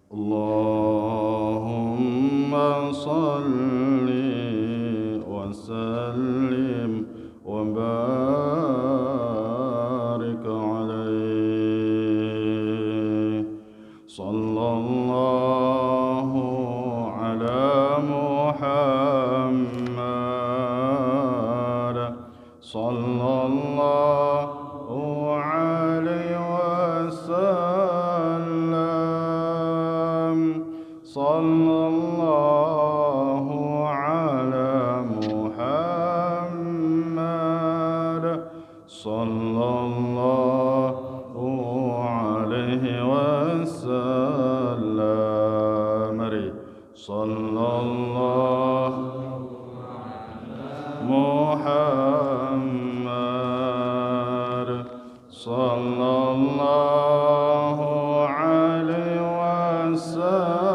اللهم صل وسلم وبارك عليه. صلى الله على محمد صلى الله عليه وسلم. صلى الله على محمد صلى الله عليه وسلم. صلى الله محمد صلى الله عليه وسلم.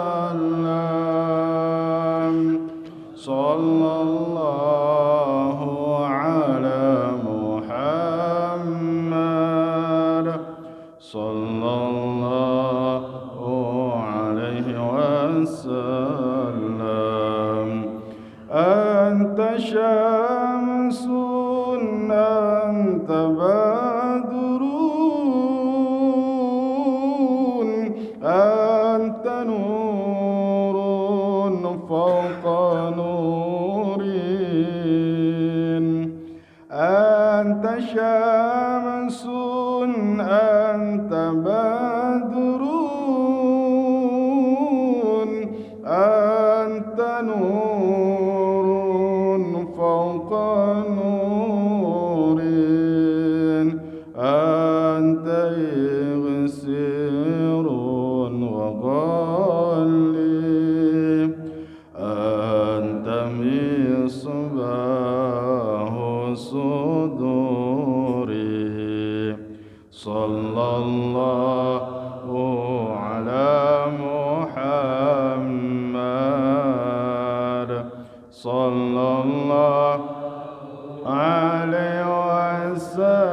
صلى الله على محمد صلى الله عليه وسلم. أنت شمس أنت بدر أنت نور فوق نور. أنت شمس أنت بدر أنت نور فوق نور. أنت إغسر وغالي أنت مصباح صدوري. صلى الله على محمد صلى الله عليه وسلم.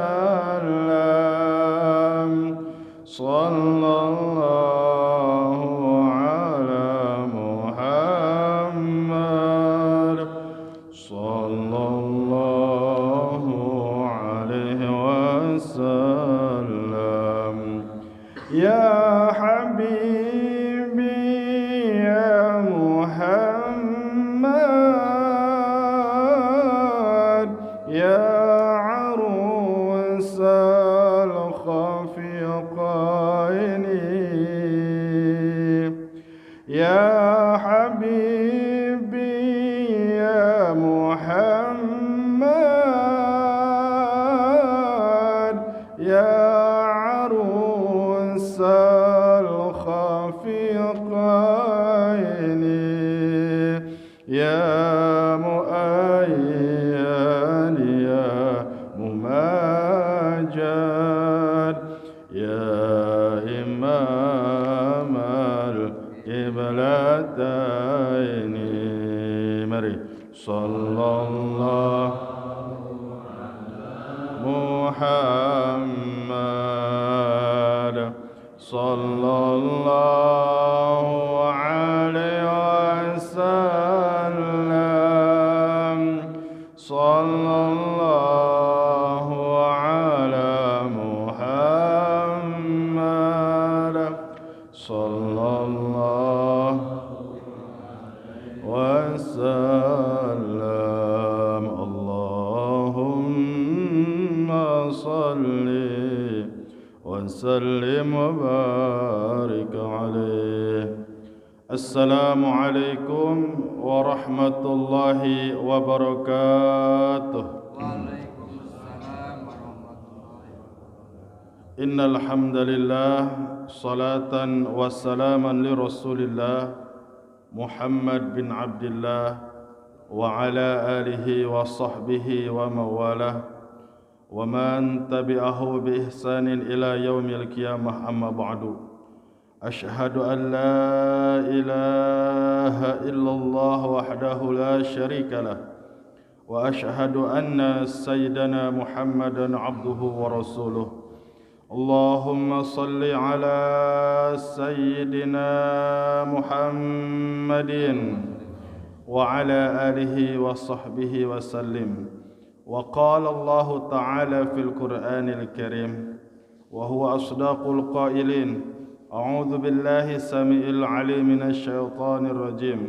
صلى الله على محمد صلى الله عليه وسلم. يا حبيبي يا محمد يا عروس الخفيقين. يا حبيبي يا محمد يا عروس الخفيقين. يا مؤيد يا مماجد يا إمام القبلتين. صلى الله محمد صلى الله عليه وسلم. صلى الله على محمد صلى الله وسلم. اللهم صل وسلم وبارك عليه. السلام عليكم ورحمة الله وبركاته. Waalaikumsalam warahmatullahi wabarakatuh. Innal hamdalillah salatan wassalaman li Rasulillah Muhammad bin Abdullah wa ala alihi wa sahbihi wa mawalah wa man tabi'ahu bi ihsanin ila yaumil qiyamah. Amma ba'du. Ashhadu an la ilaha illallah wahdahu la syarika lah wa ashhadu anna sayyidana Muhammadan abduhu wa rasuluh. اللهم صل على سيدنا محمد وعلى آله وصحبه وسلم. وقال الله تعالى في القرآن الكريم وهو أصدق القائلين: أعوذ بالله السميع العليم من الشيطان الرجيم.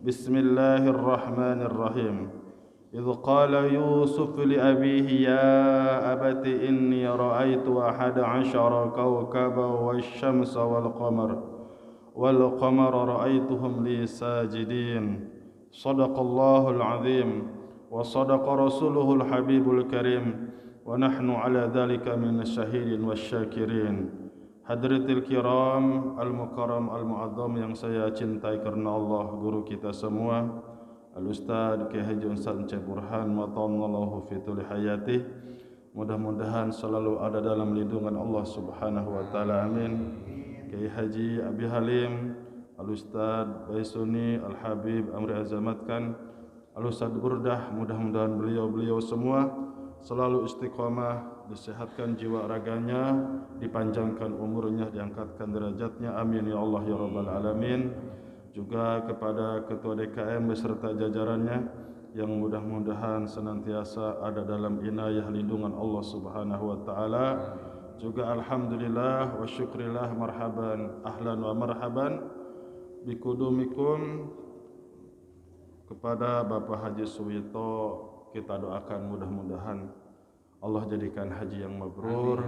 بسم الله الرحمن الرحيم. إذ قال يوسف لأبيه: يا أبت إني رأيت 11 كوكبا والشمس والقمر رأيتهم لي ساجدين. صدق الله العظيم وصدق رسوله الحبيب الكريم ونحن على ذلك من الشاهدين والشاكرين. Hadiratil kiram, al-mukarram, al-mu'azzam yang saya cintai karena Allah, guru kita semua Al-Ustaz Kiai Haji Ustaz Encik Burhan matallahu fi tuli hayatih, mudah-mudahan selalu ada dalam lindungan Allah Subhanahu wa taala, amin. Kiai Haji Abi Halim, Al-Ustaz Baisuni, Al-Habib Amri Azamatkan, Al-Ustaz Burdah, mudah-mudahan beliau-beliau semua selalu istiqamah, disehatkan jiwa raganya, dipanjangkan umurnya, diangkatkan derajatnya, amin ya Allah ya rabbal alamin. Juga kepada ketua DKM beserta jajarannya yang mudah-mudahan senantiasa ada dalam inayah lindungan Allah Subhanahu wa taala. Juga alhamdulillah wa syukrillah, marhaban ahlan wa marhaban bikudumikum. Kepada Bapak Haji Suwito kita doakan mudah-mudahan Allah jadikan haji yang mabrur.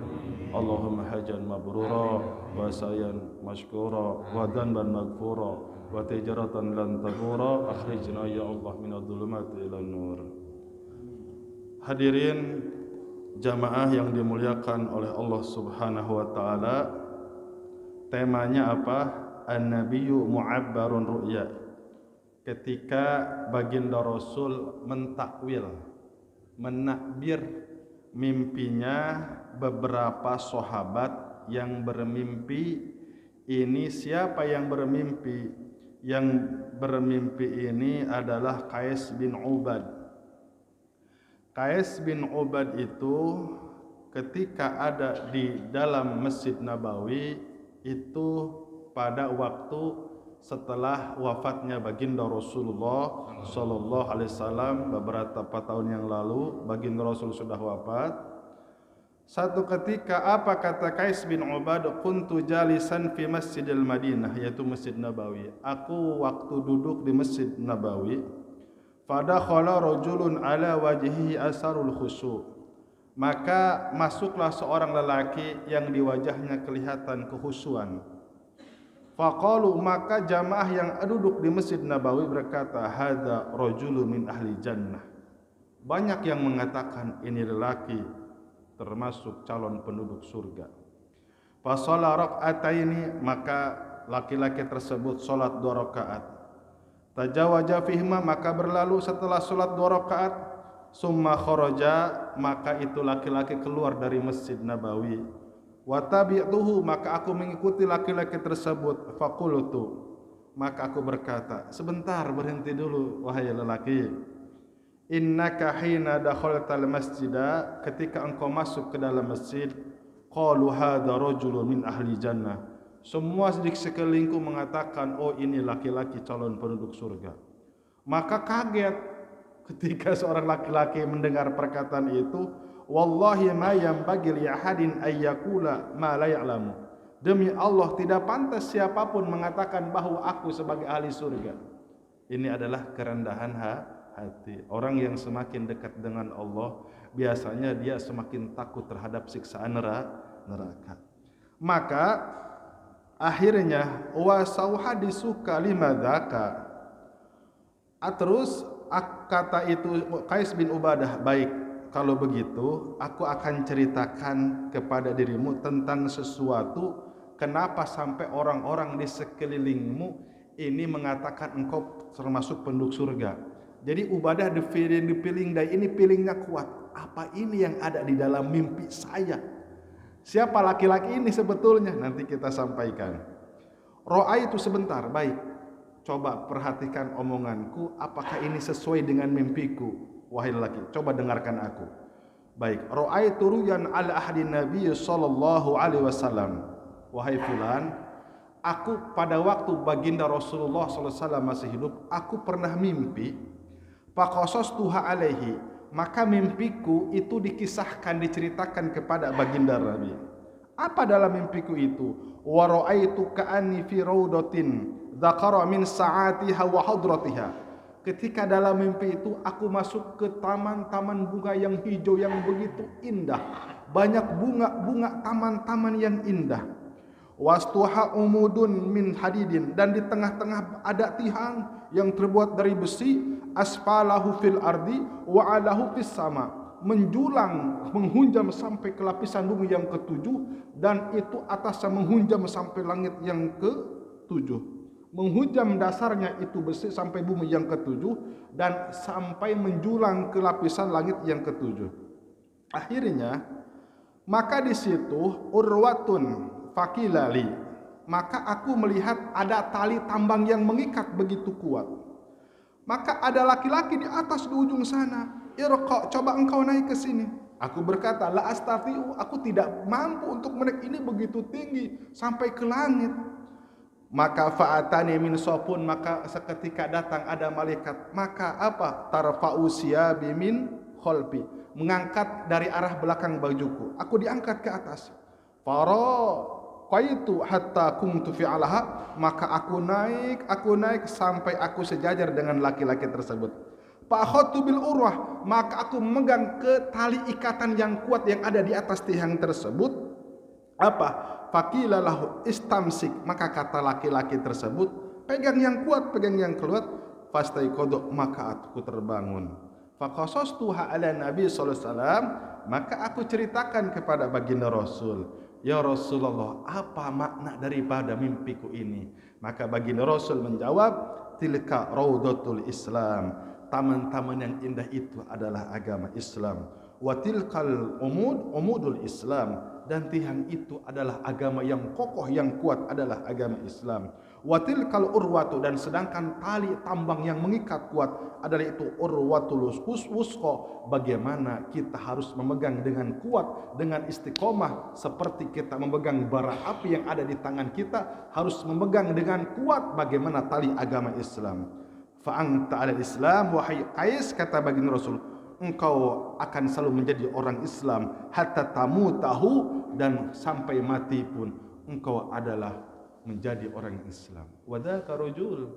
Allahumma hajan mabrura wa sayan mashkura wa dhanban maghfura wa tijaratan lan tabura, akhrijna ya Allah minadh dhulumati ilan nur. Hadirin jamaah yang dimuliakan oleh Allah Subhanahu wa taala, temanya apa? An-nabiyyu mu'abbarun ru'ya. Ketika baginda Rasul mentakwil, menakbir mimpinya beberapa sahabat yang bermimpi. Ini siapa yang bermimpi? Yang bermimpi ini adalah Qais bin Ubad. Qais bin Ubad itu ketika ada di dalam Masjid Nabawi itu pada waktu setelah wafatnya baginda Rasulullah sallallahu alaihi wasallam, beberapa tahun yang lalu baginda Rasul sudah wafat. Satu ketika apa kata Qais bin Ubad, kuntu jalisan fi Masjidil Madinah, yaitu Masjid Nabawi. Aku waktu duduk di Masjid Nabawi, fadakhala rajulun ala wajhihi asarul khusyu'. Maka masuklah seorang lelaki yang di wajahnya kelihatan kehusuan. Faqalu, maka jamaah yang duduk di Masjid Nabawi berkata, hadza rajulun min ahli jannah. Banyak yang mengatakan ini lelaki termasuk calon penduduk surga. Fa shalla rak'ataini, maka laki-laki tersebut salat 2 rakaat. Tajawaza fihima, maka berlalu setelah salat 2 rakaat. Summa kharaja, maka itu laki-laki keluar dari Masjid Nabawi. Wa tabi'tuhu, maka aku mengikuti laki-laki tersebut. Faqultu, maka aku berkata, sebentar, berhenti dulu wahai lelaki. Innaka hina dakhaltal masjida, ketika engkau masuk ke dalam masjid, qalu hadza rajulun min ahli jannah. Semua di sekelilingku mengatakan, oh ini laki-laki calon penduduk surga. Maka kaget ketika seorang laki-laki mendengar perkataan itu. Wallahi ma yanbaghi li ahadin ay yaqula ma la ya'lamu. Demi Allah tidak pantas siapapun mengatakan bahwa aku sebagai ahli surga. Ini adalah kerendahan hati. Orang yang semakin dekat dengan Allah biasanya dia semakin takut terhadap siksaan neraka. Maka akhirnya wa sauhadisuka limadzaka. Terus kata itu Qais bin Ubadah, baik, kalau begitu aku akan ceritakan kepada dirimu tentang sesuatu, kenapa sampai orang-orang di sekelilingmu ini mengatakan engkau termasuk penduduk surga. Jadi Ubadah dipilih ini pilingnya kuat. Apa ini yang ada di dalam mimpi saya? Siapa laki-laki ini sebetulnya? Nanti kita sampaikan. Ro'a itu sebentar, baik. Coba perhatikan omonganku, apakah ini sesuai dengan mimpiku? Wahai lelaki, coba dengarkan aku. Baik, ra'aitu ruyan ala ahdi Nabi sallallahu alaihi wasallam. Wahai fulan, aku pada waktu baginda Rasulullah sallallahu alaihi wasallam masih hidup, aku pernah mimpi. Faqasastuha alaihi, maka mimpiku itu dikisahkan, diceritakan kepada baginda Nabi. Apa dalam mimpiku itu? Wa ra'aitu ka'anni fi raudatin dzakara min sa'atiha wa hadratiha. Ketika dalam mimpi itu aku masuk ke taman-taman bunga yang hijau yang begitu indah. Banyak bunga-bunga taman-taman yang indah. Wastuha umudun min hadidin, dan di tengah-tengah ada tiang yang terbuat dari besi, asfalahu fil ardi wa alahu fis sama, menjulang menghunjam sampai ke lapisan bumi yang ketujuh, dan itu atasnya menghunjam sampai langit yang ketujuh. Menghunjam dasarnya itu besi sampai bumi yang ketujuh, dan sampai menjulang ke lapisan langit yang ketujuh. Akhirnya maka di situ urwatun fakilali, maka aku melihat ada tali tambang yang mengikat begitu kuat. Maka ada laki-laki di atas di ujung sana. Irqa, coba engkau naik ke sini. Aku berkata, la astati'u, aku tidak mampu untuk menaik, ini begitu tinggi sampai ke langit. Maka fa'atani min sopun, maka seketika datang ada malaikat. Maka apa? Tarfa'u siyabi min kholbi, mengangkat dari arah belakang bajuku. Aku diangkat ke atas. Qaitu hatta kuntu fi alaha, maka aku naik sampai aku sejajar dengan laki-laki tersebut. Fa akhadtu bil urwah, maka aku memegang ke tali ikatan yang kuat yang ada di atas tiang tersebut. Apa? Faqila lahu istamsik, maka kata laki-laki tersebut, pegang yang kuat, pegang yang kuat. Fastaiqadhu, maka aku terbangun. Faqasastuha ala Nabi sallallahu alaihi wasallam, maka aku ceritakan kepada baginda Rasul. Ya Rasulullah, apa makna daripada mimpiku ini? Maka baginda Rasul menjawab, tilka raudatul Islam, taman-taman yang indah itu adalah agama Islam. Wa tilkal umudul Islam, dan tiang itu adalah agama yang kokoh, yang kuat adalah agama Islam. Wa tilkal urwatu, dan sedangkan tali tambang yang mengikat kuat adalah itu urwatul wusqa. Bagaimana kita harus memegang dengan kuat, dengan istiqomah, seperti kita memegang bara api yang ada di tangan kita, harus memegang dengan kuat bagaimana tali agama Islam. Fa anta ala Islam wahai Qais, kata baginda Rasul, engkau akan selalu menjadi orang Islam hatta tamutahu, dan sampai mati pun engkau adalah menjadi orang Islam. Wadaka rajul,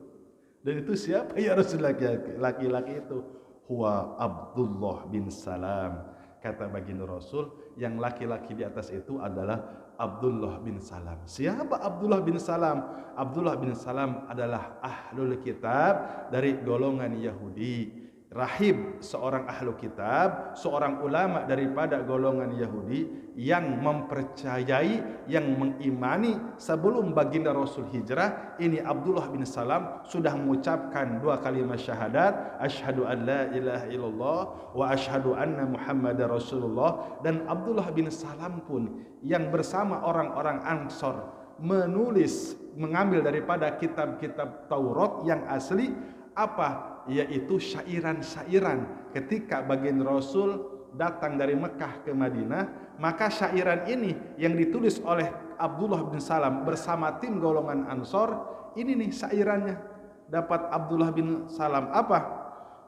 dan itu siapa ya Rasulullah? Laki-laki itu huwa Abdullah bin Salam, kata baginda Rasul, yang laki-laki di atas itu adalah Abdullah bin Salam. Siapa Abdullah bin Salam? Abdullah bin Salam adalah ahlul kitab dari golongan Yahudi. Rahib, seorang ahlu kitab, seorang ulama daripada golongan Yahudi yang mempercayai, yang mengimani sebelum baginda Rasul hijrah. Ini Abdullah bin Salam sudah mengucapkan 2 kalimat syahadat, asyhadu an la ilaha illallah wa asyhadu anna Muhammadar Rasulullah. Dan Abdullah bin Salam pun yang bersama orang-orang Ansor menulis, mengambil daripada kitab-kitab Taurat yang asli, apa? Yaitu syairan-syairan. Ketika baginda Rasul datang dari Mekah ke Madinah, maka syairan ini yang ditulis oleh Abdullah bin Salam bersama tim golongan Ansor, ini nih syairannya. Dapat Abdullah bin Salam apa?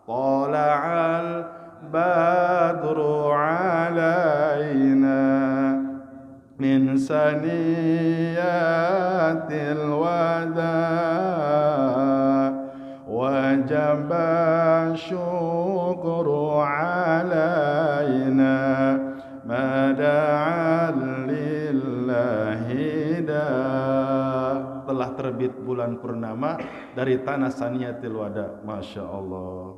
Tala'al badru alaina min saniyatil wada' wajib syukru alaina mada'an lillahi da. Telah terbit bulan purnama dari tanah Saniyatil Wada. Masya Allah.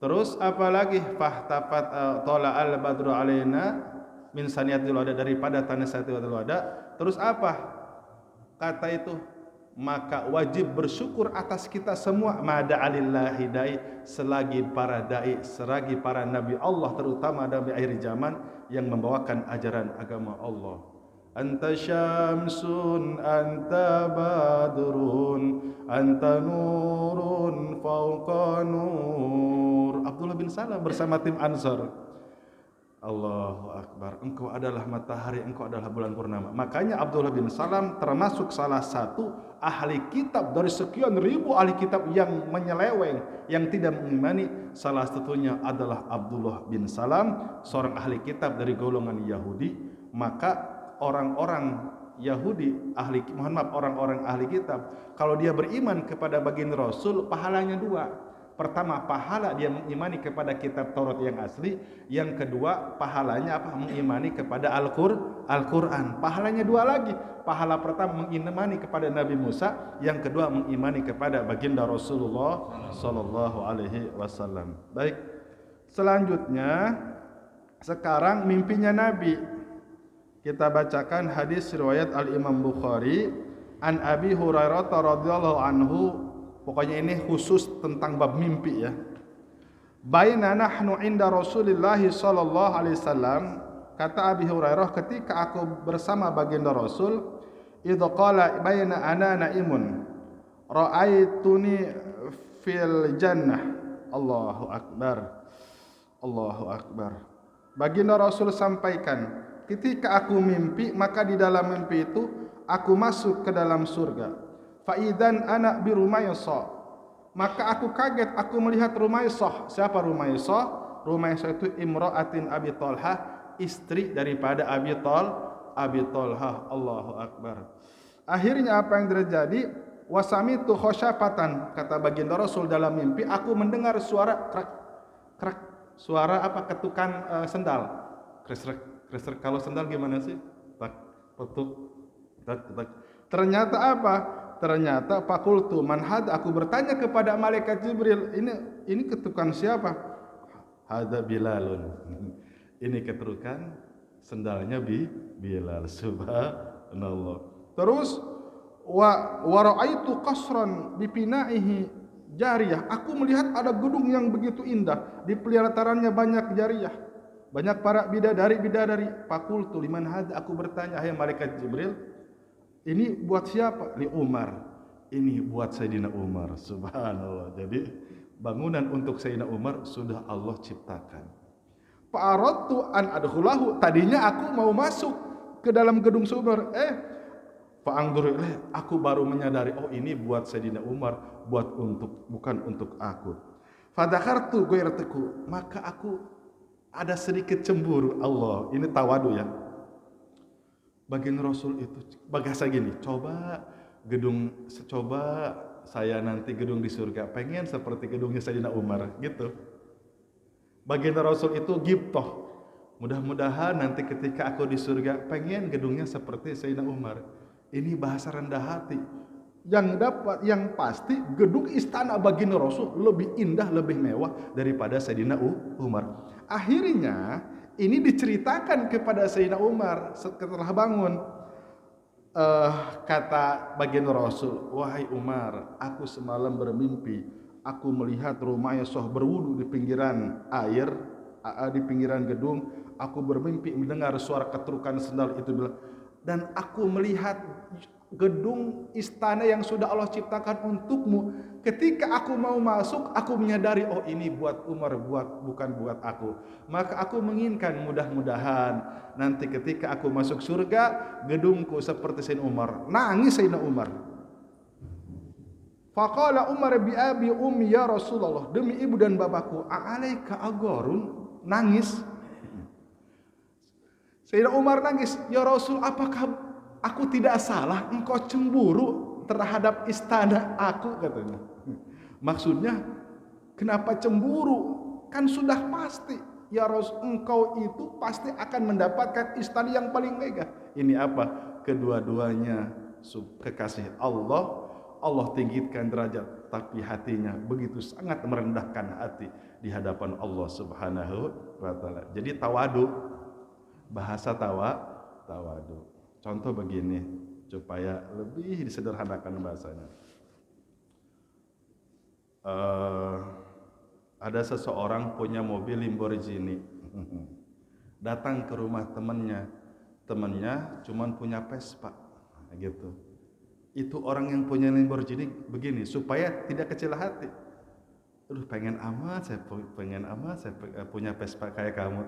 Terus apalagi? Fahtafat tola al badru alaina min Saniyatil Wada, daripada tanah Saniyatil Wada. Terus apa kata itu? Maka wajib bersyukur atas kita semua, mada'alillahi dai, selagi para dai, selagi para nabi Allah, terutama nabi akhir zaman yang membawakan ajaran agama Allah. Anta syamsun, anta badrun, anta nurun fauqa nur. Abdullah bin Salam bersama tim Ansar. Allahu Akbar. Engkau adalah matahari, engkau adalah bulan purnama. Makanya Abdullah bin Salam termasuk salah satu ahli kitab dari sekian ribu ahli kitab yang menyeleweng, yang tidak mengimani. Salah satunya adalah Abdullah bin Salam, seorang ahli kitab dari golongan Yahudi. Maka orang-orang Yahudi, orang-orang ahli kitab, kalau dia beriman kepada baginda Rasul, pahalanya dua. Pertama, pahala dia mengimani kepada kitab Taurat yang asli. Yang kedua, pahalanya apa? Mengimani kepada Al-Quran. Pahalanya dua lagi. Pahala pertama mengimani kepada Nabi Musa, yang kedua mengimani kepada baginda Rasulullah Sallallahu Alaihi Wasallam. Baik, selanjutnya sekarang mimpinya Nabi. Kita bacakan hadis riwayat Al-Imam Bukhari an Abi Hurairah radhiyallahu anhu. Pokoknya ini khusus tentang bab mimpi ya. Baina nahnu inda Rasulillah sallallahu alaihi wasallam, kata Abi Hurairah, ketika aku bersama baginda Rasul, idza qala baina ana naimun ra'aituni fil jannah. Allahu akbar. Allahu akbar. Baginda Rasul sampaikan, ketika aku mimpi, maka di dalam mimpi itu aku masuk ke dalam surga. Faidan anak bi Rumaysah, maka aku kaget, aku melihat Rumaysah. Siapa Rumaysah? Rumaysah itu imra'atin Abi Talha, istri daripada Abi Talha. Allahu akbar. Akhirnya apa yang terjadi? Wasamitu khosyafatan, kata baginda Rasul dalam mimpi, aku mendengar suara krek krek, suara apa? Ketukan sendal. Kresrek kresrek. Kalau sendal gimana sih? Tak petuk tak tak. Ternyata apa? Ternyata fakultu manhad, aku bertanya kepada malaikat Jibril, ini ketukan siapa? Hada Bilalun. Ini ketukan sendalnya Bilal. Subhanallah. Terus wa raaitu qasran bi pinaihi jariyah. Aku melihat ada gedung yang begitu indah, di pelatarannya banyak jariyah, banyak para bidadari. Fakultu liman hada, aku bertanya, hai malaikat Jibril, ini buat siapa? Li Umar. Ini buat Sayyidina Umar. Subhanallah. Jadi bangunan untuk Sayyidina Umar sudah Allah ciptakan. Fa'aradtu an adkhulahu. Tadinya aku mau masuk ke dalam gedung sumber. Fa'angdur ilaih. Aku baru menyadari, oh ini buat Sayyidina Umar, bukan untuk aku. Fadzakartu ghairatuku. Maka aku ada sedikit cemburu. Allah, ini tawadu ya. Baginda Rasul itu bahasa gini, coba saya nanti gedung di surga pengen seperti gedungnya Sayyidina Umar gitu. Baginda Rasul itu gibtoh, mudah-mudahan nanti ketika aku di surga pengen gedungnya seperti Sayyidina Umar. Ini bahasa rendah hati. Yang pasti gedung istana baginda Rasul lebih indah, lebih mewah daripada Sayyidina Umar. Akhirnya ini diceritakan kepada Sayyidina Umar setelah bangun. Kata baginda Rasul, wahai Umar, aku semalam bermimpi, aku melihat Rumaysah berwudu di pinggiran air, di pinggiran gedung. Aku bermimpi mendengar suara ketukan sendal itu, dan aku melihat gedung istana yang sudah Allah ciptakan untukmu. Ketika aku mau masuk, aku menyadari, oh ini buat Umar, bukan buat aku. Maka aku menginginkan mudah-mudahan nanti ketika aku masuk surga, gedungku seperti Sayyidina Umar. Nangis Sayyidina Umar. Faqala Umar bi abi ummi ya Rasulullah, demi ibu dan bapakku, a'alaika agharun, nangis. Sayyidina Umar nangis, ya Rasul, apakah aku tidak salah, engkau cemburu terhadap istana aku, katanya. Maksudnya, kenapa cemburu? Kan sudah pasti, ya Rasul, engkau itu pasti akan mendapatkan istana yang paling megah. Ini apa? Kedua-duanya kekasih Allah. Allah tinggikan derajat, tapi hatinya begitu sangat merendahkan hati di hadapan Allah Subhanahu wa taala. Jadi tawadu, bahasa tawadu. Contoh begini, supaya lebih disederhanakan bahasanya. Ada seseorang punya mobil Lamborghini, datang ke rumah temannya cuman punya Vespa, gitu. Itu orang yang punya Lamborghini begini, supaya tidak kecil hati. Aduh, pengen amat saya punya Vespa kayak kamu.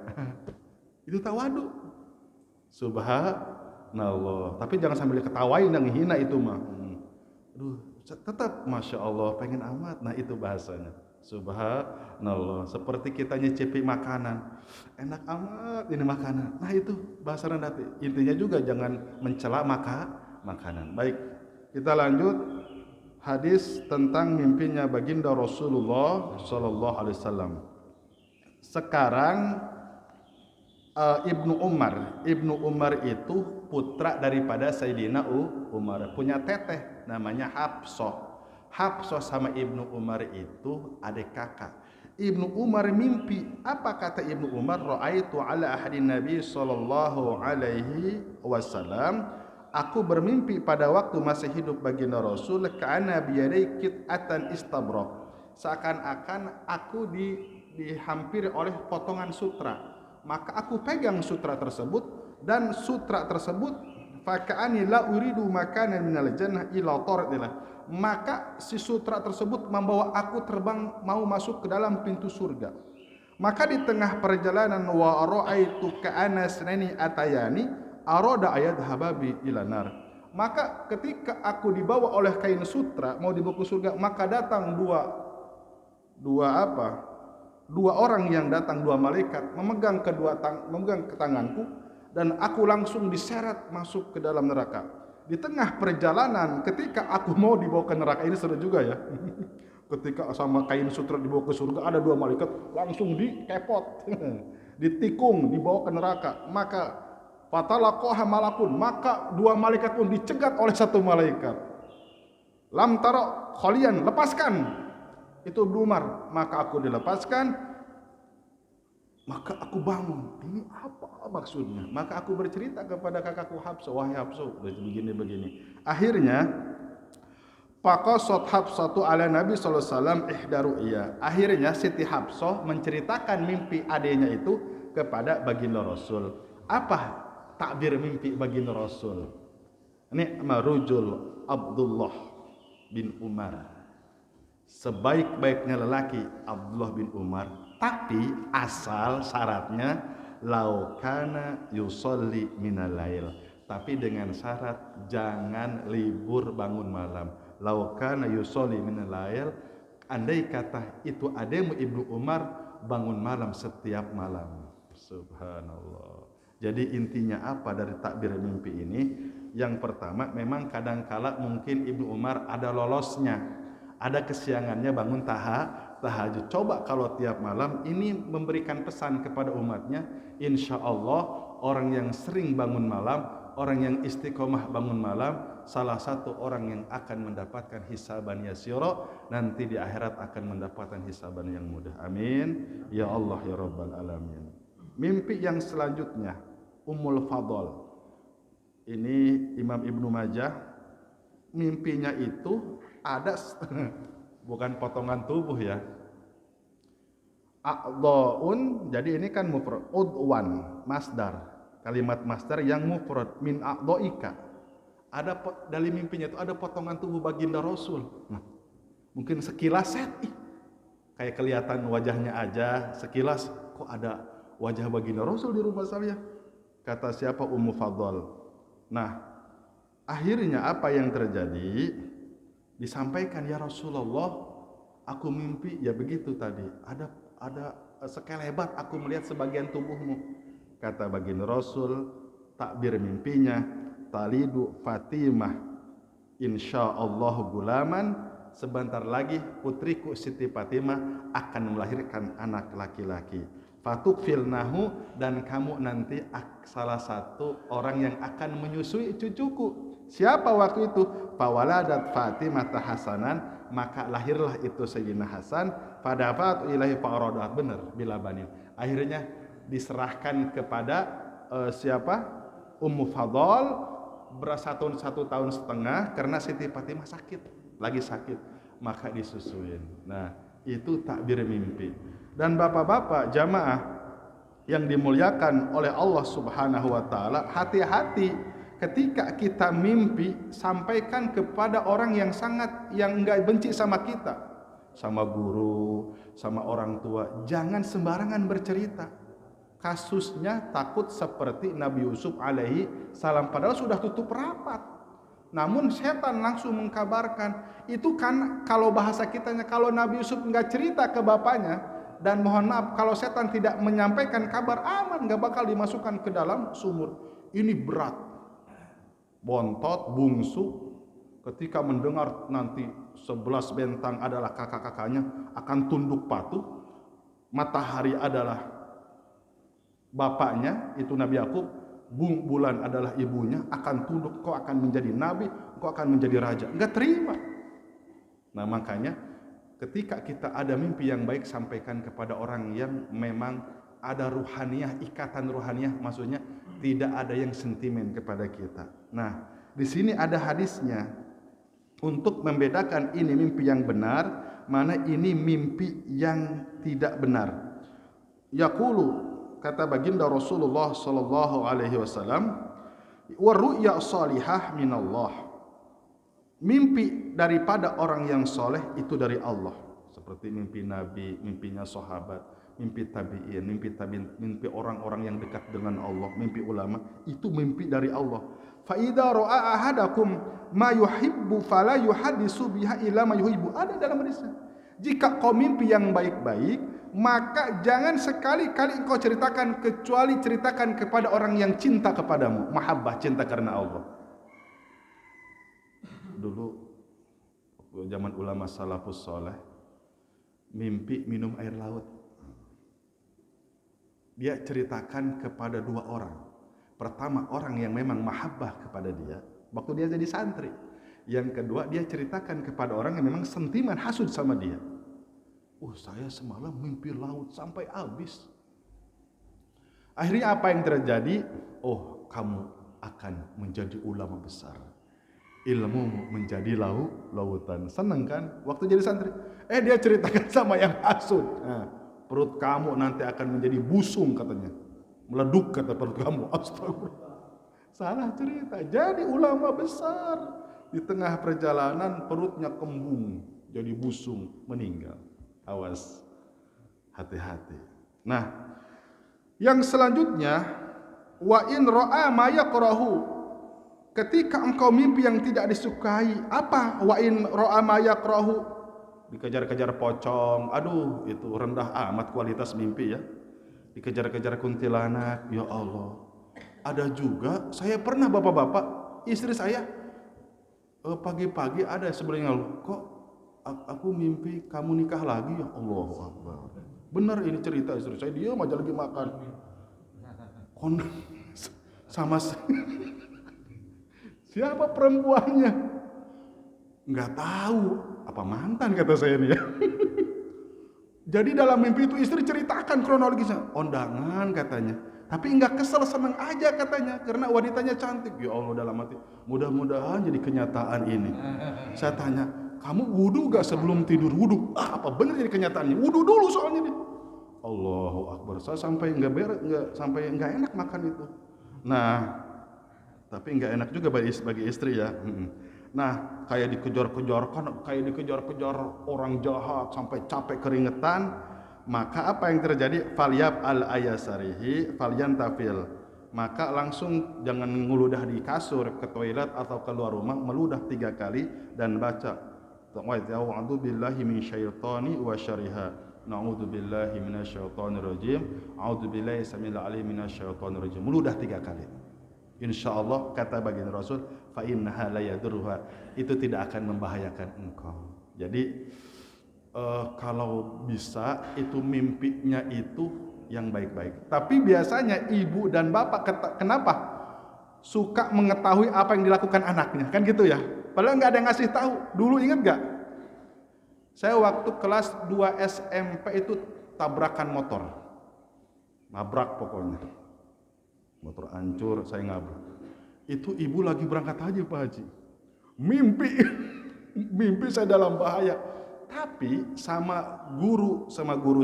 Itu tawadu. Subhanallah. Tapi jangan sambil ketawain dan hina itu mah. Aduh, tetap Masya Allah pengen amat. Nah itu bahasanya. Subhanallah. Seperti kita nyicipi makanan, enak amat ini makanan. Nah itu bahasa nanti. Intinya juga jangan mencela makanan. Baik, kita lanjut hadis tentang mimpinya baginda Rasulullah Sallallahu Alaihi Wasallam. Sekarang Ibnu Umar itu putra daripada Sayyidina Umar, punya teteh namanya Hafsah sama Ibnu Umar itu adik kakak. Ibnu Umar mimpi, apa kata Ibnu Umar? Ra'aitu ala ahadin Nabi sallallahu alaihi wasallam, aku bermimpi pada waktu masih hidup baginda Rasul, ka'ana biyadai kit'atan istabrak, seakan-akan aku dihampiri oleh potongan sutra. Maka aku pegang sutra tersebut, dan sutra tersebut faka'ani la uridu makanan minal jannah ila taradillah, maka si sutra tersebut membawa aku terbang mau masuk ke dalam pintu surga. Maka di tengah perjalanan wa ra'aitu ka'ana sanani atayani arada ayat hababi ila nar, maka ketika aku dibawa oleh kain sutra mau dibawa ke surga, maka datang dua orang yang datang, dua malaikat memegang ke tanganku, dan aku langsung diseret masuk ke dalam neraka. Di tengah perjalanan ketika aku mau dibawa ke neraka, ini seru juga ya. Ketika sama kain sutra dibawa ke surga, ada dua malaikat langsung dikepot, ditikung, dibawa ke neraka. Maka fatalaqaha malakun, maka dua malaikat pun dicegat oleh satu malaikat. Lam tara khalian, lepaskan. Itu Ibnu Umar. Maka aku dilepaskan, maka aku bangun. Ini apa maksudnya? Maka aku bercerita kepada kakakku Hafsah, wahai Hafsah, begini. Akhirnya faqasat Hafsatu ala Nabi sallallahu alaihi wasallam ihda ru'ya. Akhirnya Siti Hafsah menceritakan mimpi adanya itu kepada baginda Rasul. Apa takbir mimpi baginda Rasul? Ini marujul Abdullah bin Umar. Sebaik-baiknya lelaki Abdullah bin Umar, tapi asal syaratnya laukana yusolli minal lail, tapi dengan syarat jangan libur bangun malam. Laukana yusolli minal lail, andai kata itu ademu Ibnu Umar bangun malam setiap malam. Subhanallah. Jadi intinya apa dari takbir mimpi ini? Yang pertama, memang kadangkala mungkin Ibnu Umar ada lolosnya, ada kesiangannya bangun tahajud. Coba kalau tiap malam ini memberikan pesan kepada umatnya, insya Allah orang yang sering bangun malam, orang yang istiqomah bangun malam, salah satu orang yang akan mendapatkan hisaban yasira, nanti di akhirat akan mendapatkan hisaban yang mudah. Amin ya Allah ya Rabbal Alamin. Mimpi yang selanjutnya, Ummul Fadl. Ini Imam Ibnu Majah, mimpinya itu ada bukan potongan tubuh ya. A'dhaun, jadi ini kan mufrad. Udwan, masdar. Kalimat masdar yang mufrad, min a'dhaika. Ada dari mimpinya itu ada potongan tubuh baginda Rasul. Nah, mungkin sekilas kayak kelihatan wajahnya aja, sekilas kok ada wajah baginda Rasul di rumah saya. Kata siapa? Ummu Fadl. Nah, akhirnya apa yang terjadi? Disampaikan, ya Rasulullah, aku mimpi ya begitu tadi. Ada sekelebat aku melihat sebagian tubuhmu. Kata baginda Rasul, takbir mimpinya, talidu Fatimah insyaallah gulaman, sebentar lagi putriku Siti Fatimah akan melahirkan anak laki-laki. Fatukfilnahu, dan kamu nanti salah satu orang yang akan menyusui cucuku. Siapa waktu itu? Fawaladat Fatimah Hasanan, maka lahirlah itu Sayyidina Hasan. Fadafa'tu ilahi fa'aradat, benar bila banin. Akhirnya diserahkan kepada siapa? Ummu Fadl, satu tahun setengah, karena Siti Fatimah lagi sakit, maka disusuin. Nah, itu takbir mimpi. Dan bapak-bapak jamaah yang dimuliakan oleh Allah Subhanahu wa taala, hati-hati ketika kita mimpi, sampaikan kepada orang yang enggak benci sama kita, sama guru, sama orang tua. Jangan sembarangan bercerita. kasusnya takut seperti Nabi Yusuf alaihi salam, padahal sudah tutup rapat. Namun setan langsung mengkabarkan. Itu kan kalau bahasa kitanya, kalau Nabi Yusuf nggak cerita ke bapaknya, dan mohon maaf kalau setan tidak menyampaikan kabar, aman, nggak bakal dimasukkan ke dalam sumur. Ini berat. Bontot, bungsu, ketika mendengar nanti 11 bentang adalah kakak-kakaknya, akan tunduk patuh. Matahari adalah bapaknya, itu Nabi Yakub, bulan adalah ibunya, akan tunduk, kau akan menjadi nabi, kau akan menjadi raja. Enggak terima. Nah makanya ketika kita ada mimpi yang baik, sampaikan kepada orang yang memang ada ruhaniyah, ikatan ruhaniyah, maksudnya tidak ada yang sentimen kepada kita. Nah di sini ada hadisnya untuk membedakan ini mimpi yang benar, mana ini mimpi yang tidak benar. Yaqulu, kata baginda Rasulullah sallallahu alaihi wasallam, wa ru'ya salihah minallah. Mimpi daripada orang yang soleh itu dari Allah. Seperti mimpi Nabi, mimpinya sahabat, mimpi tabi'in, mimpi orang-orang yang dekat dengan Allah, mimpi ulama, itu mimpi dari Allah. Fa idza ra'a ahadakum ma yuhibbu fala yuhaddisu biha illa ma yuhibbu. Ada dalam hadisnya. Jika kau mimpi yang baik-baik, maka jangan sekali-kali engkau ceritakan kecuali ceritakan kepada orang yang cinta kepadamu. Mahabbah, cinta karena Allah. Dulu zaman ulama salafus soleh, mimpi minum air laut. Dia ceritakan kepada dua orang. Pertama, orang yang memang mahabbah kepada dia waktu dia jadi santri. Yang kedua, dia ceritakan kepada orang yang memang sentimen, hasud sama dia. Saya semalam mimpi laut sampai habis. Akhirnya apa yang terjadi? Kamu akan menjadi ulama besar. Ilmu menjadi lautan. Seneng kan? Waktu jadi santri. Dia ceritakan sama yang hasud. Perut kamu nanti akan menjadi busung katanya. Meleduk kata perut kamu. Astagfirullah. Salah cerita. Jadi ulama besar. Di tengah perjalanan perutnya kembung. Jadi busung, meninggal. Awas, hati-hati. Nah, yang selanjutnya, wa in ra'a ma yakrahu. Ketika engkau mimpi yang tidak disukai, apa wa in ra'a ma yakrahu? Dikejar-kejar pocong. Aduh, itu rendah amat kualitas mimpi ya. Dikejar-kejar kuntilanak, ya Allah. Ada juga, saya pernah bapak-bapak, istri saya pagi-pagi ada sebenarnya, kok aku mimpi kamu nikah lagi, ya Allahu Akbar. Benar ini cerita istri saya, dia aja lagi makan. Sama siapa perempuannya? Enggak tahu, apa mantan kata saya nih ya. Jadi dalam mimpi itu istri ceritakan kronologisnya, ondangan katanya. Tapi enggak kesel, senang aja katanya karena wanitanya cantik. Ya Allah, dalam hati, mudah-mudahan jadi kenyataan ini. Saya tanya, kamu wudu gak sebelum tidur? Wudu. Apa benar jadi kenyataannya? Wudu dulu soalnya nih. Allahu Akbar. Saya sampai sampai enggak enak makan itu. Nah, tapi enggak enak juga bagi istri ya. Nah, kayak dikejar-kejar orang jahat sampai capek keringetan, maka apa yang terjadi? Falyab al ayasarihi falyantafil. Maka langsung jangan ngeludah di kasur, ke toilet atau keluar rumah, meludah 3 kali dan baca A'udzu billahi minasyaitonir wa syariha. Na'udzu billahi minasyaitonir rajim. A'udzu billahi samil alim minasyaitonir rajim. Meludah 3 kali. Insyaallah, kata baginda Rasul, fa innaha la yadurruha. Itu tidak akan membahayakan engkau. Jadi kalau bisa itu mimpinya itu yang baik-baik. Tapi biasanya ibu dan bapak kenapa suka mengetahui apa yang dilakukan anaknya, kan gitu ya? Padahal nggak ada yang ngasih tahu. Dulu ingat nggak? Saya waktu kelas 2 SMP itu tabrakan motor, nabrak pokoknya. Motor hancur, saya ngabrak. Itu ibu lagi berangkat haji Pak Haji. Mimpi saya dalam bahaya. Tapi sama guru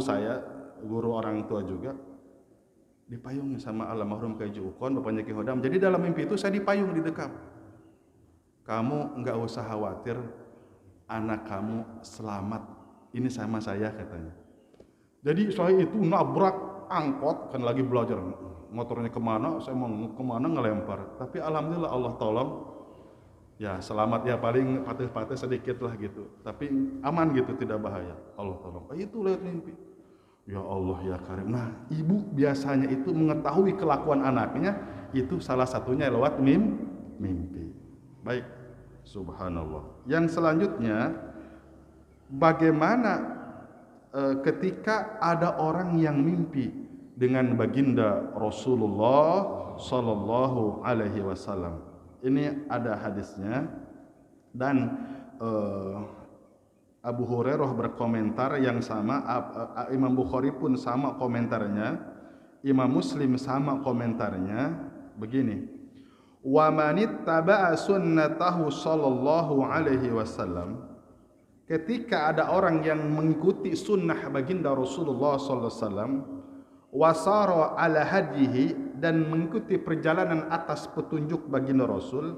saya, guru orang tua juga, dipayungi sama almarhum Kyai Ukon, bapaknya Ki Hodam. Jadi dalam mimpi itu saya dipayung, didekap. Kamu enggak usah khawatir, anak kamu selamat. Ini sama saya katanya. Jadi saya itu nabrak angkot kan lagi belajar motornya kemana, saya mau kemana ngelempar. Tapi alhamdulillah Allah tolong, ya selamat ya, paling patah-patah sedikit lah gitu. Tapi aman gitu, tidak bahaya. Allah tolong. Itu lewat mimpi. Ya Allah ya Karim. Nah, ibu biasanya itu mengetahui kelakuan anaknya itu salah satunya lewat mimpi. Baik, subhanallah. Yang selanjutnya, bagaimana ketika ada orang yang mimpi dengan baginda Rasulullah sallallahu alaihi wasallam. Ini ada hadisnya, dan Abu Hurairah berkomentar yang sama, Imam Bukhari pun sama komentarnya, Imam Muslim sama komentarnya begini. Wa manittaba'a sunnatahu sallallahu alaihi wasallam, ketika ada orang yang mengikuti sunnah baginda Rasulullah sallallahu alaihi wasallam, wasara ala hadihi, dan mengikuti perjalanan atas petunjuk baginda Rasul,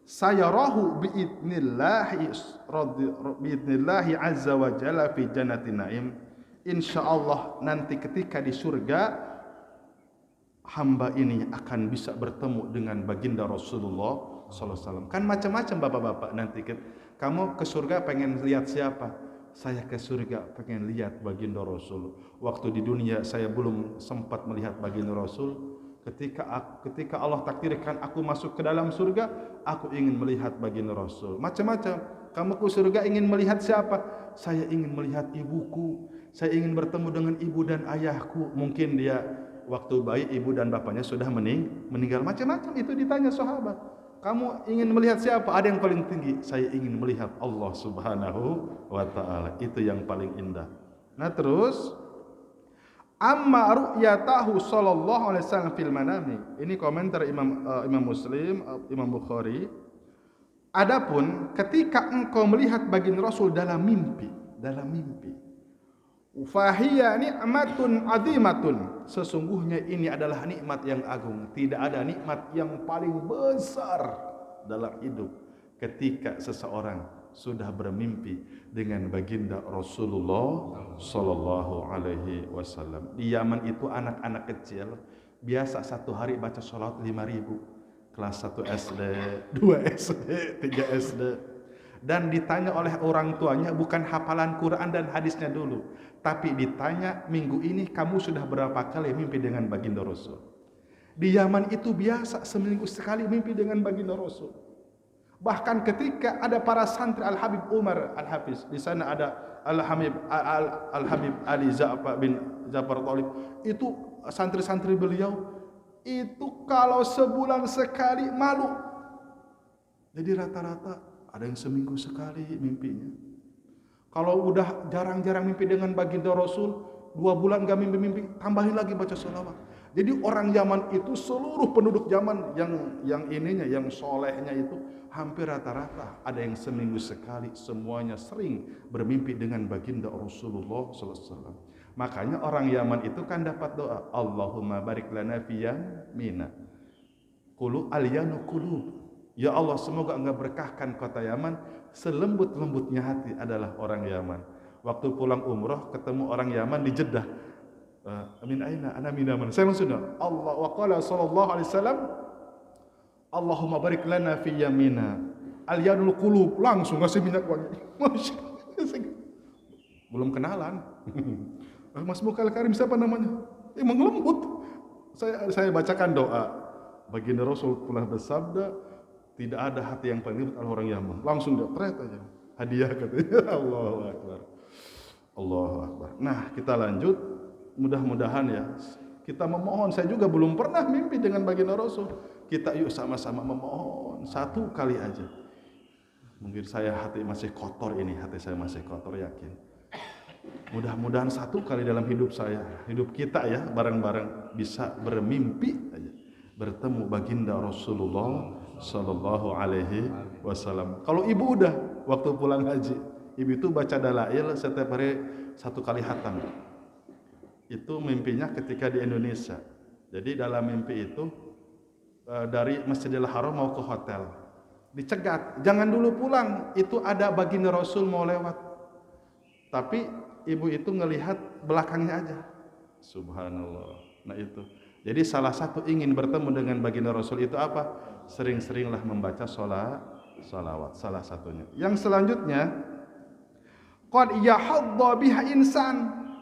sayarahu biidnillahi azza wa jalla fi jannatin naim, insyaallah nanti ketika di surga hamba ini akan bisa bertemu dengan baginda Rasulullah sallallahu alaihi wasallam. Kan macam-macam bapak-bapak, nanti kamu ke surga pengen lihat siapa? Saya ke surga pengen lihat baginda Rasul. Waktu di dunia saya belum sempat melihat baginda Rasul. Ketika Allah takdirkan aku masuk ke dalam surga, aku ingin melihat baginda Rasul. Macam-macam. Kamu ke surga ingin melihat siapa? Saya ingin melihat ibuku. Saya ingin bertemu dengan ibu dan ayahku. Mungkin dia waktu bayi ibu dan bapaknya sudah meninggal. Macam-macam itu ditanya sahabat. Kamu ingin melihat siapa? Ada yang paling tinggi. Saya ingin melihat Allah Subhanahu wa ta'ala. Itu yang paling indah. Nah terus, amma ru'yatahu sallallahu alaihi wasallam fil manami. Ini komentar Imam Muslim, Imam Bukhari. Adapun ketika engkau melihat baginda Rasul dalam mimpi, fahiya ni'matun azimatun, sesungguhnya ini adalah nikmat yang agung. Tidak ada nikmat yang paling besar dalam hidup ketika seseorang sudah bermimpi dengan baginda Rasulullah sallallahu alaihi wasallam. Di Yaman itu anak-anak kecil biasa satu hari baca salat 5.000, kelas 1 SD, 2 SD, 3 SD. Dan ditanya oleh orang tuanya bukan hafalan Quran dan hadisnya dulu, tapi ditanya, minggu ini kamu sudah berapa kali mimpi dengan baginda Rasul? Di Yaman itu biasa seminggu sekali mimpi dengan baginda Rasul. Bahkan ketika ada para santri Al-Habib Umar Al-Hafiz, di sana ada Al-Habib Ali Ja'far bin Ja'far Thalib, itu santri-santri beliau itu kalau sebulan sekali malu. Jadi rata-rata ada yang seminggu sekali mimpinya. Kalau udah jarang-jarang mimpi dengan baginda Rasul, 2 bulan gak mimpi-mimpi, tambahin lagi baca sholawat. Jadi orang Yaman itu, seluruh penduduk Yaman yang solehnya itu hampir rata-rata ada yang seminggu sekali, semuanya sering bermimpi dengan baginda Rasulullah SAW. Makanya orang Yaman itu kan dapat doa, Allahumma barik lana fi yamina qulu alyanu qulub. Ya Allah, semoga Engkau berkahkan kota Yaman, selembut-lembutnya hati adalah orang Yaman. Waktu pulang umrah ketemu orang Yaman di Jeddah. Min aina? Ana min Yaman. Saya langsung Allah wa qala sallallahu alaihi wasallam, Allahumma barik lana fi yamina alyanul qulub, langsung ngasih minyak wangi. Belum kenalan. Mas Mukal Karim siapa namanya? Emang lembut. Saya bacakan doa. Baginda Rasul telah bersabda, tidak ada hati yang paling lembut orang Yaman. Langsung dia tret aja. Hadiah katanya. Allahu Akbar. Allahu Akbar. Nah, kita lanjut. Mudah-mudahan ya. Kita memohon. Saya juga belum pernah mimpi dengan baginda Rasul. Kita yuk sama-sama memohon. 1 kali aja. Mungkin hati masih kotor ini. Hati saya masih kotor, yakin. Mudah-mudahan 1 kali dalam hidup saya. Hidup kita ya. Bareng-bareng bisa bermimpi aja. Bertemu baginda Rasulullah sallallahu alaihi wasallam. Kalau ibu udah waktu pulang haji, ibu itu baca dalail setiap hari 1 kali khatam. Itu mimpinya ketika di Indonesia. Jadi dalam mimpi itu dari Masjidil Haram mau ke hotel, dicegat, jangan dulu pulang, itu ada baginda Rasul mau lewat. Tapi ibu itu ngelihat belakangnya aja. Subhanallah. Nah itu. Jadi salah satu ingin bertemu dengan baginda Rasul itu apa? Sering-seringlah membaca salawat. Salah satunya. Yang selanjutnya, qad yahadda biha insan,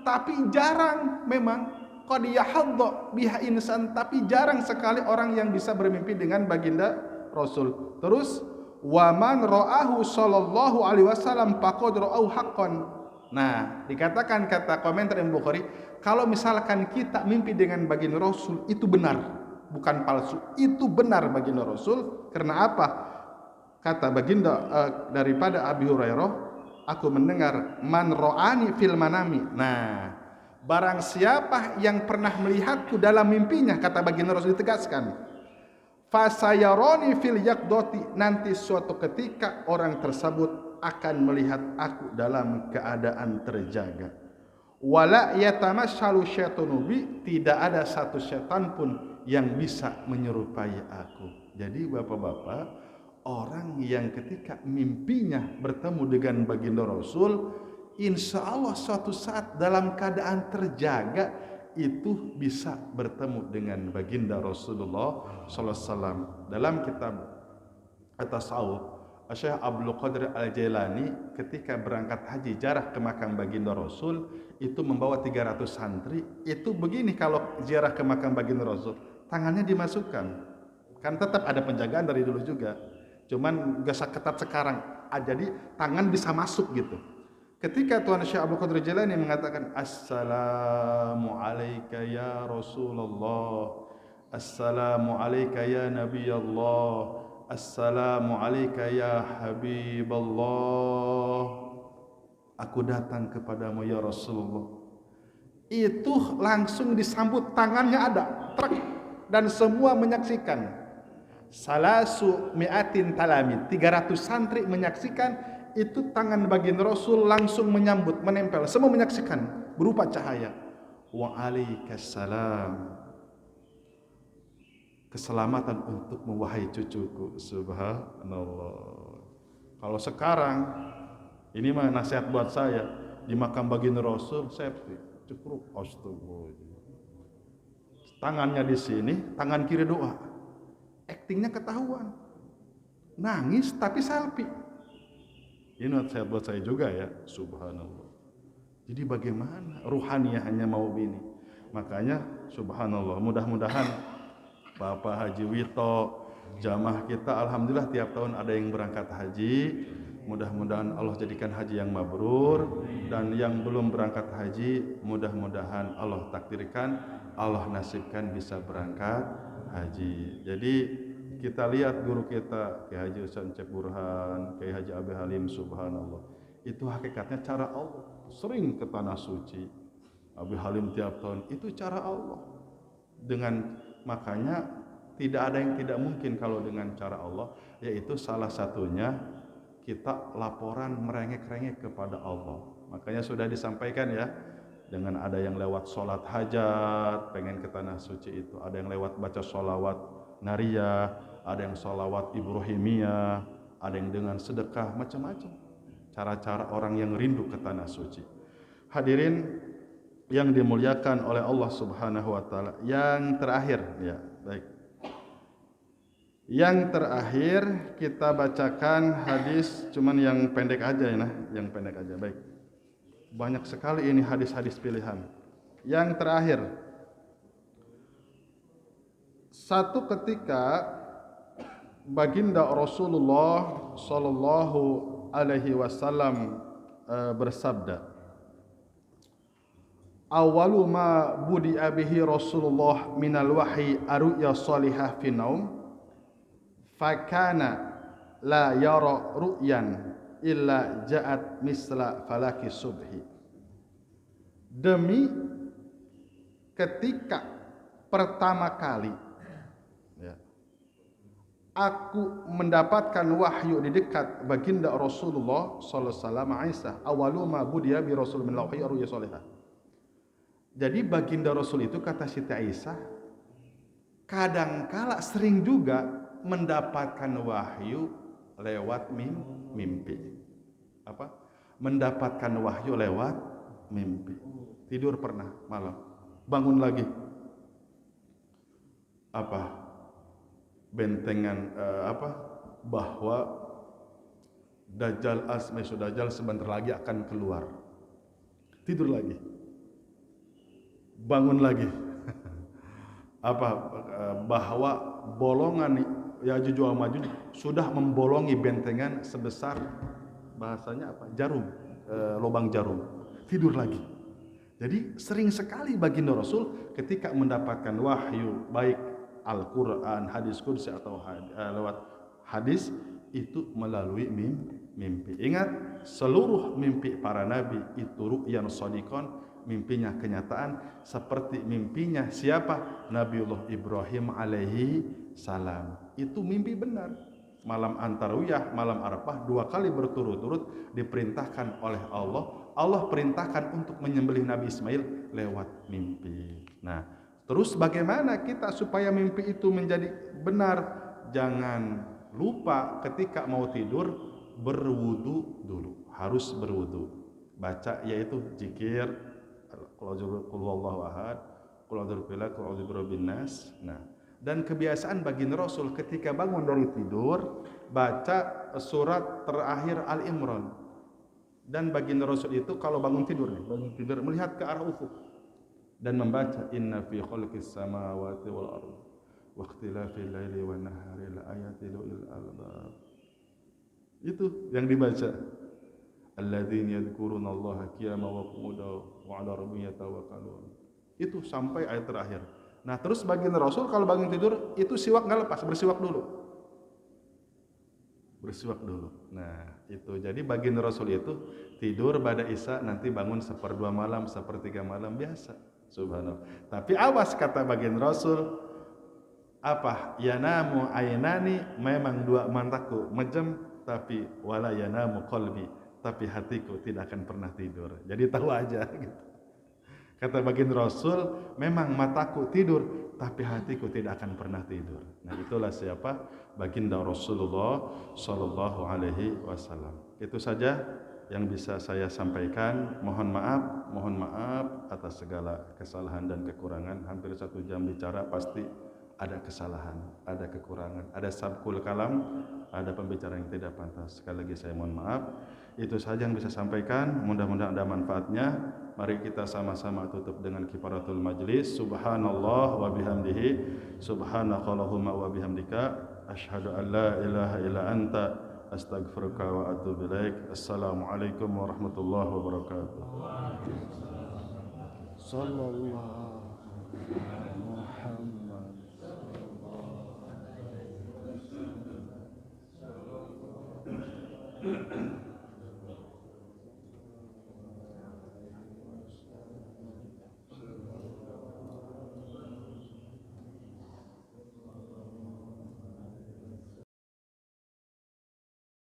tapi jarang memang. Qad yahadda biha insan, tapi jarang sekali orang yang bisa bermimpi dengan baginda Rasul. Terus wa man ra'ahu sallallahu alaihi wasallam faqad ra'ahu haqqan. Nah, dikatakan kata komentar Imam Bukhari, kalau misalkan kita mimpi dengan baginda Rasul itu benar, bukan palsu. Itu benar baginda Rasul. Karena apa? Kata baginda daripada Abi Hurairah, aku mendengar man ro'ani fil manami. Nah, barang siapa yang pernah melihatku dalam mimpinya, kata baginda Rasul ditegaskan, fasayaroni fil yaqdoti, nanti suatu ketika orang tersebut akan melihat aku dalam keadaan terjaga. Wala yatamassalu syaitanu bi, tidak ada satu setan pun yang bisa menyerupai aku. Jadi bapak-bapak, orang yang ketika mimpinya bertemu dengan baginda Rasul, insya Allah suatu saat dalam keadaan terjaga itu bisa bertemu dengan baginda Rasulullah sallallahu alaihi wasallam. Dalam kitab At-Tasawuf, Syekh Abdul Qadir Al-Jailani ketika berangkat haji ziarah ke makam baginda Rasul itu membawa 300 santri. Itu begini, kalau ziarah ke makam baginda Rasul, tangannya dimasukkan. Kan tetap ada penjagaan dari dulu juga. Cuman gak seketat sekarang. Jadi tangan bisa masuk gitu. Ketika Tuan Syekh Abdul Qadir Jailani mengatakan Assalamu alayka ya Rasulullah, Assalamu alayka ya Nabi Allah, Assalamu alayka ya Habiballah, aku datang kepadamu ya Rasulullah. Itu langsung disambut, tangannya ada, trek, dan semua menyaksikan. Salasu mi'atin talamid, 300 santri menyaksikan. Itu tangan baginda Rasul langsung menyambut, menempel, semua menyaksikan berupa cahaya. Wa alaikassalam, keselamatan untukmu wahai cucuku. Subhanallah. Kalau sekarang ini mah nasihat buat saya, di makam baginda Rasul safety cukup, astagfirullah, tangannya di sini, tangan kiri doa, aktingnya ketahuan, nangis tapi selfie. Ini nasihat buat saya juga ya. Subhanallah. Jadi bagaimana ruhaniah hanya mau ini. Makanya subhanallah, mudah-mudahan Bapak Haji Wito, jamaah kita alhamdulillah tiap tahun ada yang berangkat haji. Mudah-mudahan Allah jadikan haji yang mabrur, dan yang belum berangkat haji mudah-mudahan Allah takdirkan, Allah nasibkan bisa berangkat haji. Jadi kita lihat guru kita Kiai Haji Husain Cep Burhan, Kiai Haji Abi Halim, subhanallah. Itu hakikatnya cara Allah. Sering ke tanah suci. Abi Halim tiap tahun, itu cara Allah. Makanya tidak ada yang tidak mungkin kalau dengan cara Allah, yaitu salah satunya kita laporan merengek-rengek kepada Allah. Makanya sudah disampaikan ya, dengan ada yang lewat sholat hajat, pengen ke tanah suci itu. Ada yang lewat baca sholawat nariyah, ada yang sholawat Ibrahimiyah, ada yang dengan sedekah, macam-macam. Cara-cara orang yang rindu ke tanah suci. Hadirin yang dimuliakan oleh Allah Subhanahu wa taala. Yang terakhir ya, baik. Yang terakhir kita bacakan hadis, cuman yang pendek aja ya, yang pendek aja, baik. Banyak sekali ini hadis-hadis pilihan. Yang terakhir, satu ketika baginda Rasulullah sallallahu alaihi wasallam bersabda, awalu ma budi abihi Rasulullah minal wahyi aruya salihah fi naum fakana la yara ru'yan illa ja'at misla falaki subhi. Demi ketika pertama kali ya, aku mendapatkan wahyu di dekat baginda Rasulullah sallallahu alaihi wasallam, Aisyah, awalu ma budiya bi Rasul min wahyi ru'ya salihah. Jadi baginda Rasul itu, kata Siti Aisyah, kadangkala sering juga mendapatkan wahyu lewat mimpi. Apa? Mendapatkan wahyu lewat mimpi. Tidur pernah malam, bangun lagi bentengan bahwa Dajjal sebentar lagi akan keluar. Tidur lagi, bangun lagi bahwa bolongan Ya'juj wa Ma'juj sudah membolongi bentengan sebesar bahasanya jarum, lubang jarum. Tidur lagi. Jadi sering sekali baginda Rasul ketika mendapatkan wahyu, baik Al-Quran, hadis qudsi atau lewat hadis, itu melalui mimpi. Ingat, seluruh mimpi para nabi itu ru'yan shadiqan, mimpinya kenyataan, seperti mimpinya siapa? Nabiullah Ibrahim alaihi salam. Itu mimpi benar. Malam Antarwiyah, malam Arafah, 2 kali berturut-turut diperintahkan oleh Allah. Allah perintahkan untuk menyembelih Nabi Ismail lewat mimpi. Nah, terus bagaimana kita supaya mimpi itu menjadi benar? Jangan lupa ketika mau tidur berwudu dulu, harus berwudu. Baca yaitu zikir qul huwallahu ahad, qul a'udzu birabbil falaq, qul a'udzu birabbin nas. Nah, dan kebiasaan baginda Rasul ketika bangun dari tidur baca surat terakhir Al-Imran. Dan baginda Rasul itu kalau bangun tidur melihat ke arah ufuk dan membaca inna fi khalqis samawati wal ardi wa ikhtilafil laili wan nahari la ayatin lil albab. Itu yang dibaca. Alladzina yadhkuruna Allaha qiyaman wa qu'udan wa 'ala rabbihim yatawakkalun. Itu sampai ayat terakhir. Nah, terus baginda Rasul kalau bangun tidur itu siwak enggak lepas, bersiwak dulu. Nah, itu jadi baginda Rasul itu tidur pada Isya, nanti bangun 1/2 malam, 1/3 malam biasa. Subhanallah. Tapi awas, kata baginda Rasul, yanamu ainani, memang 2 mataku menjem, tapi wala yanamu qalbi, tapi hatiku tidak akan pernah tidur. Jadi tahu aja gitu. Kata baginda Rasul, memang mataku tidur, tapi hatiku tidak akan pernah tidur. Nah, itulah siapa? Baginda Rasulullah sallallahu alaihi wasallam. Itu saja yang bisa saya sampaikan. Mohon maaf atas segala kesalahan dan kekurangan. Hampir 1 jam bicara, pasti ada kesalahan, ada kekurangan, ada sabkul kalam, ada pembicaraan yang tidak pantas. Sekali lagi saya mohon maaf. Itu saja yang bisa sampaikan. Mudah-mudahan ada manfaatnya. Mari kita sama-sama tutup dengan kifaratul majlis. Subhanallah wa bihamdihi, subhanakallahumma wa bihamdika, asyhadu an la ilaha illa anta, astaghfiruka wa atubu ilaik. Assalamualaikum warahmatullahi wabarakatuh. Sallallahu Muhammad.